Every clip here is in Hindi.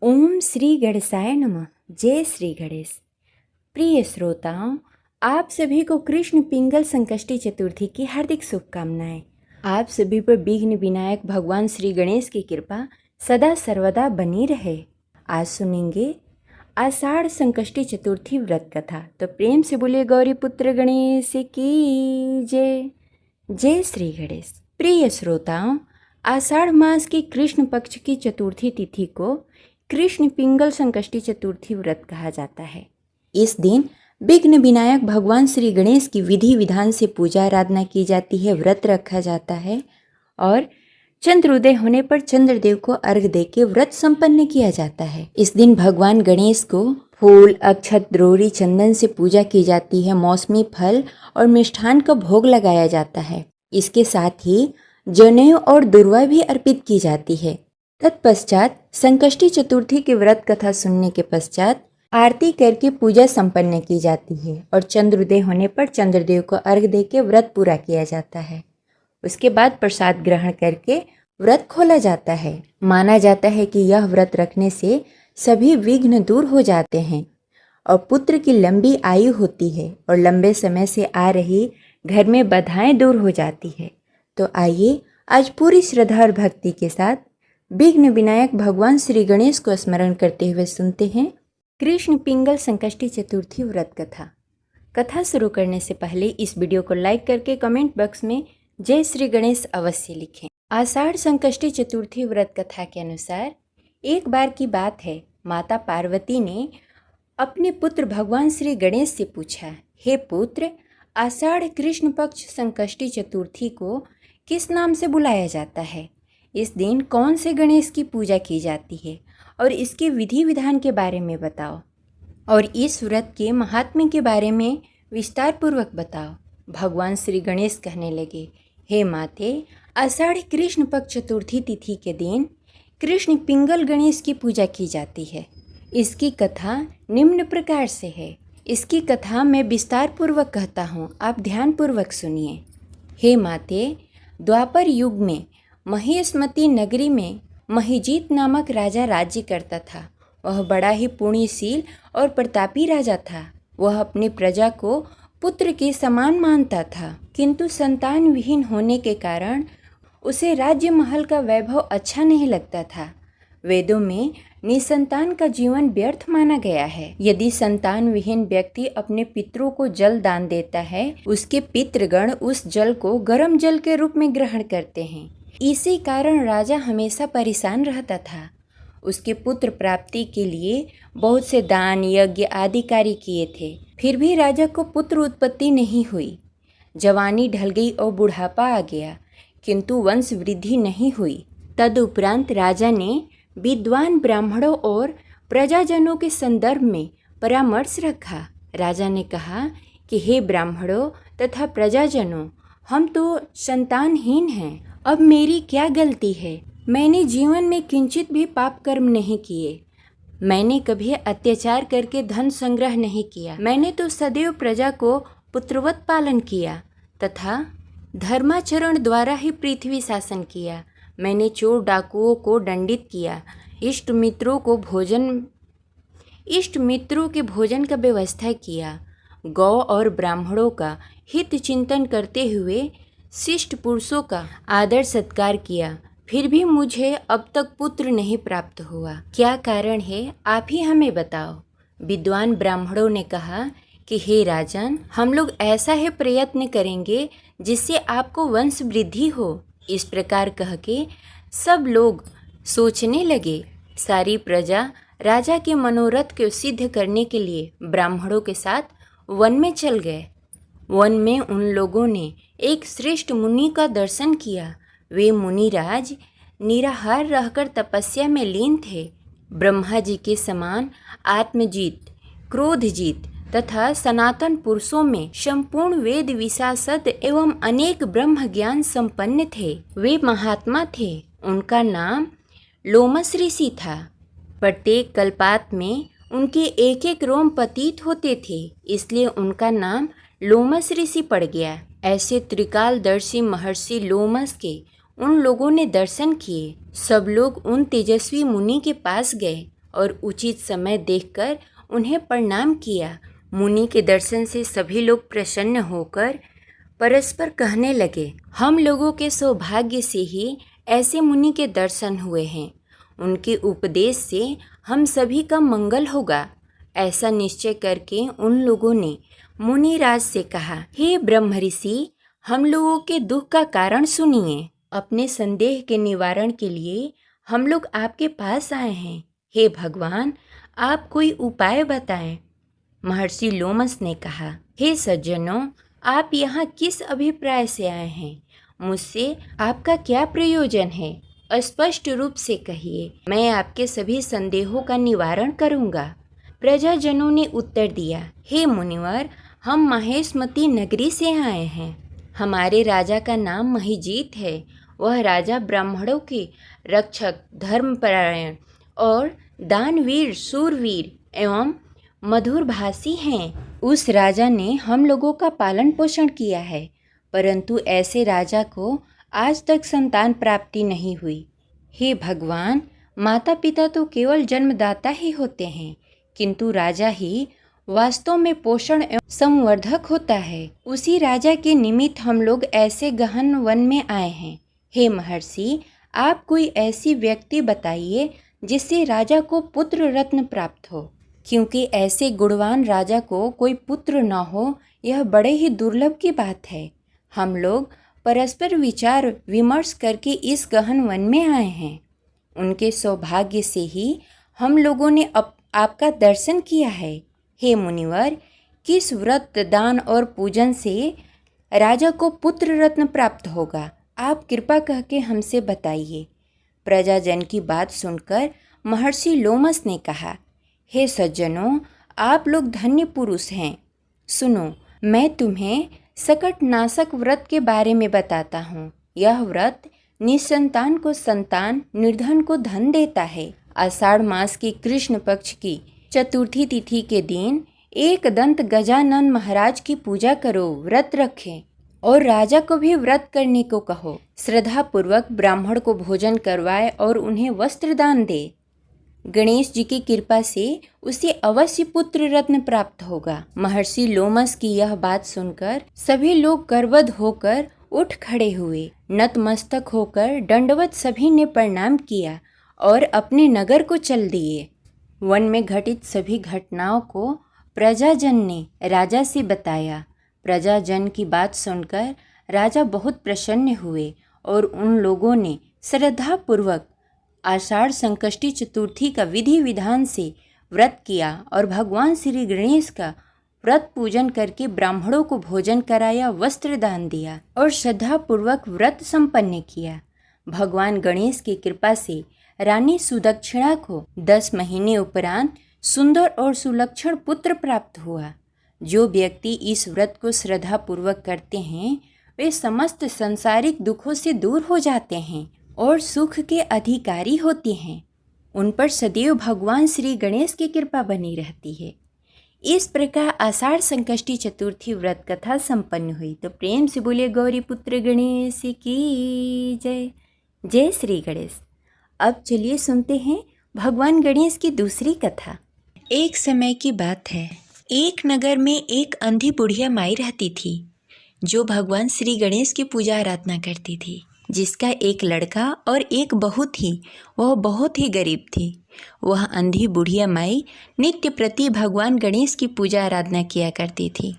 ओम श्री गणेशाय नमः। जय श्री गणेश। प्रिय श्रोताओं, आप सभी को कृष्ण पिंगल संकष्टी चतुर्थी की हार्दिक शुभकामनाएं। आप सभी पर विघ्न विनायक भगवान श्री गणेश की कृपा सदा सर्वदा बनी रहे। आज सुनेंगे आषाढ़ संकष्टी चतुर्थी व्रत कथा। तो प्रेम से बोलिए गौरी पुत्र गणेश की जय। जय श्री गणेश। प्रिय श्रोताओं, आषाढ़ मास की कृष्ण पक्ष की चतुर्थी तिथि को कृष्ण पिंगल संकष्टी चतुर्थी व्रत कहा जाता है। इस दिन विघ्न विनायक भगवान श्री गणेश की विधि विधान से पूजा आराधना की जाती है, व्रत रखा जाता है और चंद्रोदय होने पर चंद्रदेव को अर्घ देके व्रत संपन्न किया जाता है। इस दिन भगवान गणेश को फूल, अक्षत, द्रोणी, चंदन से पूजा की जाती है। मौसमी फल और मिष्ठान का भोग लगाया जाता है। इसके साथ ही जनेऊ और दुर्वा भी अर्पित की जाती है। तत्पश्चात संकष्टी चतुर्थी की व्रत कथा सुनने के पश्चात आरती करके पूजा संपन्न की जाती है और चंद्रोदय होने पर चंद्रदेव को अर्घ देके व्रत पूरा किया जाता है। उसके बाद प्रसाद ग्रहण करके व्रत खोला जाता है। माना जाता है कि यह व्रत रखने से सभी विघ्न दूर हो जाते हैं और पुत्र की लंबी आयु होती है और लंबे समय से आ रही घर में बाधाएं दूर हो जाती है। तो आइए आज पूरी श्रद्धा और भक्ति के साथ विघ्न विनायक भगवान श्री गणेश को स्मरण करते हुए सुनते हैं कृष्ण पिंगल संकष्टी चतुर्थी व्रत कथा। कथा शुरू करने से पहले इस वीडियो को लाइक करके कमेंट बॉक्स में जय श्री गणेश अवश्य लिखें। आषाढ़ संकष्टी चतुर्थी व्रत कथा के अनुसार एक बार की बात है, माता पार्वती ने अपने पुत्र भगवान श्री गणेश से पूछा, हे पुत्र, आषाढ़ कृष्ण पक्ष संकष्टी चतुर्थी को किस नाम से बुलाया जाता है? इस दिन कौन से गणेश की पूजा की जाती है और इसके विधि विधान के बारे में बताओ और इस व्रत के महात्म्य के बारे में विस्तार पूर्वक बताओ। भगवान श्री गणेश कहने लगे, हे माते, आषाढ़ कृष्ण पक्ष चतुर्थी तिथि के दिन कृष्ण पिंगल गणेश की पूजा की जाती है। इसकी कथा निम्न प्रकार से है। इसकी कथा मैं विस्तार पूर्वक कहता हूँ, आप ध्यान पूर्वक सुनिए। हे माते, द्वापर युग में महेशमती नगरी में महिजीत नामक राजा राज्य करता था। वह बड़ा ही पुण्यशील और प्रतापी राजा था। वह अपनी प्रजा को पुत्र के समान मानता था, किंतु संतान विहीन होने के कारण उसे राज्य महल का वैभव अच्छा नहीं लगता था। वेदों में निसंतान का जीवन व्यर्थ माना गया है। यदि संतान विहीन व्यक्ति अपने पितरों को जल दान देता है, उसके पितृगण उस जल को गर्म जल के रूप में ग्रहण करते हैं। इसी कारण राजा हमेशा परेशान रहता था। उसके पुत्र प्राप्ति के लिए बहुत से दान, यज्ञ आदि कार्य किए थे, फिर भी राजा को पुत्र उत्पत्ति नहीं हुई। जवानी ढल गई और बुढ़ापा आ गया, किंतु वंश वृद्धि नहीं हुई। तदुपरांत राजा ने विद्वान ब्राह्मणों और प्रजाजनों के संदर्भ में परामर्श रखा। राजा ने कहा कि हे ब्राह्मणों तथा प्रजाजनों, हम तो संतानहीन हैं। अब मेरी क्या गलती है? मैंने जीवन में किंचित भी पाप कर्म नहीं किए। मैंने कभी अत्याचार करके धन संग्रह नहीं किया। मैंने तो सदैव प्रजा को पुत्रवत पालन किया तथा धर्माचरण द्वारा ही पृथ्वी शासन किया। मैंने चोर डाकुओं को दंडित किया। इष्ट मित्रों के भोजन का व्यवस्था किया। गौ और ब्राह्मणों का हित चिंतन करते हुए शिष्ट पुरुषों का आदर सत्कार किया। फिर भी मुझे अब तक पुत्र नहीं प्राप्त हुआ। क्या कारण है, आप ही हमें बताओ। विद्वान ब्राह्मणों ने कहा कि हे राजन, हम लोग ऐसा ही प्रयत्न करेंगे जिससे आपको वंश वृद्धि हो। इस प्रकार कह के सब लोग सोचने लगे। सारी प्रजा राजा के मनोरथ को सिद्ध करने के लिए ब्राह्मणों के साथ वन में चल गए। वन में उन लोगों ने एक श्रेष्ठ मुनि का दर्शन किया। वे मुनिराज निराहार रहकर तपस्या में लीन थे। ब्रह्मा जी के समान आत्मजीत, क्रोधजीत तथा सनातन पुरुषों में संपूर्ण वेद विशारद एवं अनेक ब्रह्म ज्ञान संपन्न थे। वे महात्मा थे। उनका नाम लोमस ऋषि था। प्रत्येक कल्पात में उनके एक एक रोम पतित होते थे, इसलिए उनका नाम लोमस ऋषि पड़ गया। ऐसे त्रिकालदर्शी महर्षि लोमस के उन लोगों ने दर्शन किए। सब लोग उन तेजस्वी मुनि के पास गए और उचित समय देखकर उन्हें प्रणाम किया। मुनि के दर्शन से सभी लोग प्रसन्न होकर परस्पर कहने लगे, हम लोगों के सौभाग्य से ही ऐसे मुनि के दर्शन हुए हैं। उनके उपदेश से हम सभी का मंगल होगा। ऐसा निश्चय करके उन लोगों ने मुनिराज से कहा, हे ब्रह्म ऋषि, हम लोगों के दुख का कारण सुनिए। अपने संदेह के निवारण के लिए हम लोग आपके पास आए हैं। हे भगवान, आप कोई उपाय बताएं। महर्षि लोमस ने कहा, हे सज्जनों, आप यहाँ किस अभिप्राय से आए हैं? मुझसे आपका क्या प्रयोजन है? स्पष्ट रूप से कहिए, मैं आपके सभी संदेहों का निवारण करूँगा। प्रजाजनों ने उत्तर दिया, हे मुनिवर, हम महेशमती नगरी से आए हैं। हमारे राजा का नाम महिजीत है। वह राजा ब्राह्मणों के रक्षक, धर्मपरायण और दानवीर, सूरवीर एवं मधुरभाषी हैं। उस राजा ने हम लोगों का पालन पोषण किया है, परंतु ऐसे राजा को आज तक संतान प्राप्ति नहीं हुई। हे भगवान, माता पिता तो केवल जन्मदाता ही होते हैं, किंतु राजा ही वास्तव में पोषण एवं संवर्धक होता है। उसी राजा के निमित्त हम लोग ऐसे गहन वन में आए हैं। हे महर्षि, आप कोई ऐसी व्यक्ति बताइए जिससे राजा को पुत्र रत्न प्राप्त हो, क्योंकि ऐसे गुणवान राजा को कोई पुत्र न हो, यह बड़े ही दुर्लभ की बात है। हम लोग परस्पर विचार विमर्श करके इस गहन वन में आए हैं। उनके सौभाग्य से ही हम लोगों ने आपका दर्शन किया है। हे मुनिवर, किस व्रत, दान और पूजन से राजा को पुत्र रत्न प्राप्त होगा? आप कृपा कह के हमसे बताइए। प्रजाजन की बात सुनकर महर्षि लोमस ने कहा, हे सज्जनों, आप लोग धन्य पुरुष हैं। सुनो, मैं तुम्हें सकटनाशक व्रत के बारे में बताता हूँ। यह व्रत निसंतान को संतान, निर्धन को धन देता है। आषाढ़ मास की कृष्ण पक्ष की चतुर्थी तिथि के दिन एक दंत गजानन महाराज की पूजा करो, व्रत रखें और राजा को भी व्रत करने को कहो। श्रद्धा पूर्वक ब्राह्मण को भोजन करवाए और उन्हें वस्त्र दान दे। गणेश जी की कृपा से उसे अवश्य पुत्र रत्न प्राप्त होगा। महर्षि लोमस की यह बात सुनकर सभी लोग गर्वध होकर उठ खड़े हुए। नतमस्तक होकर दंडवत सभी ने प्रणाम किया और अपने नगर को चल दिए। वन में घटित सभी घटनाओं को प्रजाजन ने राजा से बताया। प्रजाजन की बात सुनकर राजा बहुत प्रसन्न हुए और उन लोगों ने श्रद्धापूर्वक आषाढ़ संकष्टी चतुर्थी का विधि विधान से व्रत किया और भगवान श्री गणेश का व्रत पूजन करके ब्राह्मणों को भोजन कराया, वस्त्र दान दिया और श्रद्धापूर्वक व्रत संपन्न किया। भगवान गणेश की कृपा से रानी सुदक्षिणा को 10 महीने उपरांत सुंदर और सुलक्षण पुत्र प्राप्त हुआ। जो व्यक्ति इस व्रत को श्रद्धापूर्वक करते हैं वे समस्त संसारिक दुखों से दूर हो जाते हैं और सुख के अधिकारी होते हैं। उन पर सदैव भगवान श्री गणेश की कृपा बनी रहती है। इस प्रकार आषाढ़ संकष्टी चतुर्थी व्रत कथा संपन्न हुई। तो प्रेम से बोले गौरी पुत्र गणेश की जय। जय श्री गणेश। अब चलिए सुनते हैं भगवान गणेश की दूसरी कथा। एक समय की बात है, एक नगर में एक अंधी बुढ़िया माई रहती थी जो भगवान श्री गणेश की पूजा आराधना करती थी। जिसका एक लड़का और एक बहू थी। वह बहुत ही गरीब थी। वह अंधी बुढ़िया माई नित्य प्रति भगवान गणेश की पूजा आराधना किया करती थी।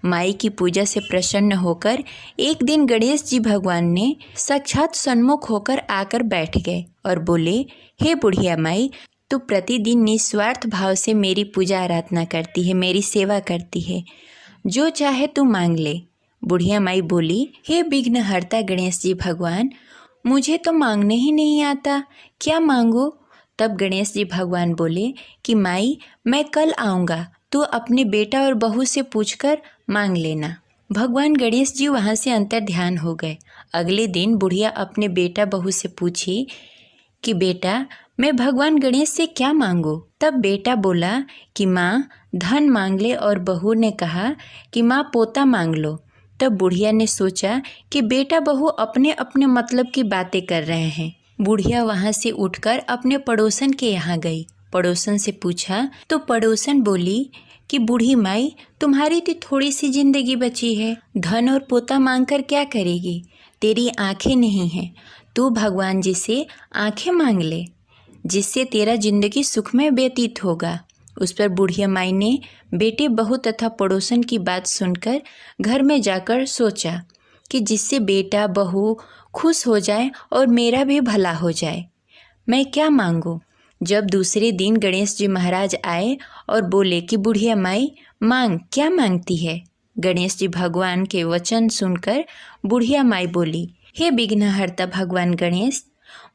माई की पूजा से प्रसन्न होकर एक दिन गणेश जी भगवान ने साक्षात सन्मुख होकर आकर बैठ गए और बोले, हे बुढ़िया माई, तू प्रतिदिन निस्वार्थ भाव से मेरी पूजा आराधना करती है, मेरी सेवा करती है, जो चाहे तू मांग ले। बुढ़िया माई बोली, हे विघ्नहर्ता गणेश जी भगवान, मुझे तो मांगने ही नहीं आता, क्या मांगो? तब गणेश जी भगवान बोले कि माई, मैं कल आऊँगा, तू अपने बेटा और बहू से पूछकर मांग लेना। भगवान गणेश जी वहाँ से अंतर ध्यान हो गए। अगले दिन बुढ़िया अपने बेटा बहू से पूछी कि बेटा, मैं भगवान गणेश से क्या मांगूं? तब बेटा बोला कि माँ धन मांग ले और बहू ने कहा कि माँ पोता मांग लो। तब बुढ़िया ने सोचा कि बेटा बहू अपने अपने मतलब की बातें कर रहे हैं। बुढ़िया वहाँ से उठकर अपने पड़ोसन के यहाँ गई। पड़ोसन से पूछा तो पड़ोसन बोली कि बूढ़ी माई, तुम्हारी तो थोड़ी सी जिंदगी बची है, धन और पोता मांगकर क्या करेगी? तेरी आंखें नहीं हैं, तू भगवान जी से आंखें मांग ले, जिससे तेरा जिंदगी सुखमय व्यतीत होगा। उस पर बुढ़िया माई ने बेटे, बहू तथा पड़ोसन की बात सुनकर घर में जाकर सोचा कि जिससे बेटा बहू खुश हो जाए और मेरा भी भला हो जाए, मैं क्या मांगूं। जब दूसरे दिन गणेश जी महाराज आए और बोले कि बुढ़िया माई मांग, क्या मांगती है? गणेश जी भगवान के वचन सुनकर बुढ़िया माई बोली, हे विघ्नहर्ता भगवान गणेश,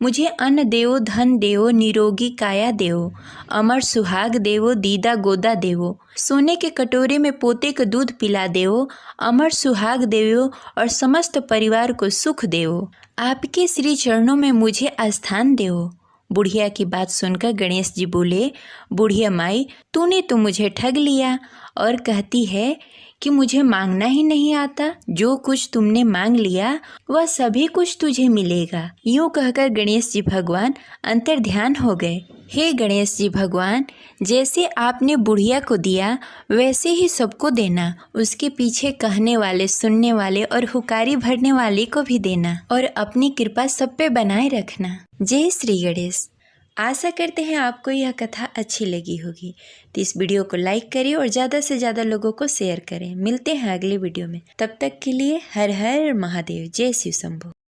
मुझे अन्न देवो, धन देवो, निरोगी काया देवो, अमर सुहाग देवो, दीदा गोदा देवो, सोने के कटोरे में पोते को दूध पिला देवो, अमर सुहाग देवो और समस्त परिवार को सुख देवो। आपके श्री चरणों में मुझे स्थान देवो। बुढ़िया की बात सुनकर गणेश जी बोले, बुढ़िया माई, तूने तो मुझे ठग लिया और कहती है कि मुझे मांगना ही नहीं आता। जो कुछ तुमने मांग लिया वह सभी कुछ तुझे मिलेगा। यूँ कहकर गणेश जी भगवान अंतर्ध्यान हो गए। हे गणेश जी भगवान, जैसे आपने बुढ़िया को दिया वैसे ही सबको देना। उसके पीछे कहने वाले, सुनने वाले और हुकारी भरने वाले को भी देना और अपनी कृपा सब पे बनाए रखना। जय श्री गणेश। आशा करते हैं आपको यह कथा अच्छी लगी होगी, तो इस वीडियो को लाइक करिए और ज़्यादा से ज़्यादा लोगों को शेयर करें। मिलते हैं अगले वीडियो में, तब तक के लिए हर हर महादेव। जय शिव शंभू।